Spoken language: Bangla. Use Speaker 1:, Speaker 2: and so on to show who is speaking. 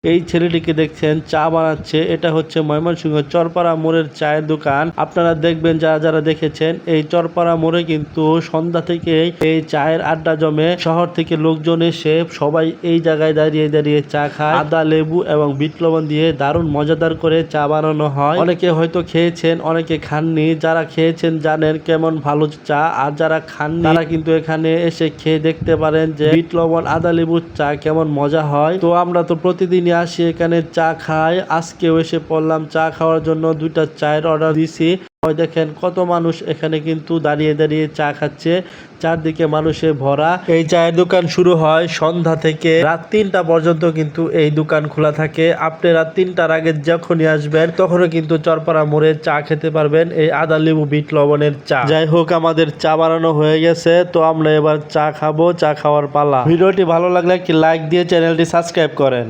Speaker 1: এই ছেলেটিকে দেখছেন চা বানাচ্ছে। এটা হচ্ছে ময়মনসিংহ চরপাড়া মোড়ের চায়ের দোকান। আপনারা দেখবেন যারা যারা দেখেছেন এই চরপাড়া মোড়ে কিন্তু সন্ধ্যা থেকেই এই চায়ের আড্ডা জমে। শহর থেকে লোকজন এসে সবাই এই জায়গায় দাঁড়িয়ে দাঁড়িয়ে চা খায়। আদা, লেবু এবং বিট লবণ দিয়ে দারুণ মজাদার করে চা বানানো হয়। অনেকে হয়তো খেয়েছেন, অনেকে খাননি। যারা খেয়েছেন জানেন কেমন ভালো চা, আর যারা খাননি তারা কিন্তু এখানে এসে খেয়ে দেখতে পারেন যে বিট লবণ, আদা, লেবুর চা কেমন মজা হয়। তো আমরা তো প্রতিদিন আসি এখানে চা খাই। আজকেও এসে পড়লাম চা খাওয়ার জন্য। 2টা চায়ের অর্ডার দিছি। দেখেন কত মানুষ এখানে কিন্তু দাঁড়িয়ে দাঁড়িয়ে চা খাচ্ছে। চারদিকে মানুষে ভরা। এই চায়ের দোকান শুরু হয় সন্ধ্যা থেকে রাত 3টা পর্যন্ত কিন্তু এই দোকান খোলা থাকে। আপনি রাত 3টার আগে যখনই আসবেন তখনও কিন্তু চরপাড়া মোড়ে চা খেতে পারবেন, এই আদা, লেবু, বিট লবণের চা। যাই হোক, আমাদের চা বানানো হয়ে গেছে, তো আমরা এবার চা খাবো। চা খাওয়ার পালা। ভিডিওটি ভালো লাগলে একটি লাইক দিয়ে চ্যানেলটি সাবস্ক্রাইব করেন।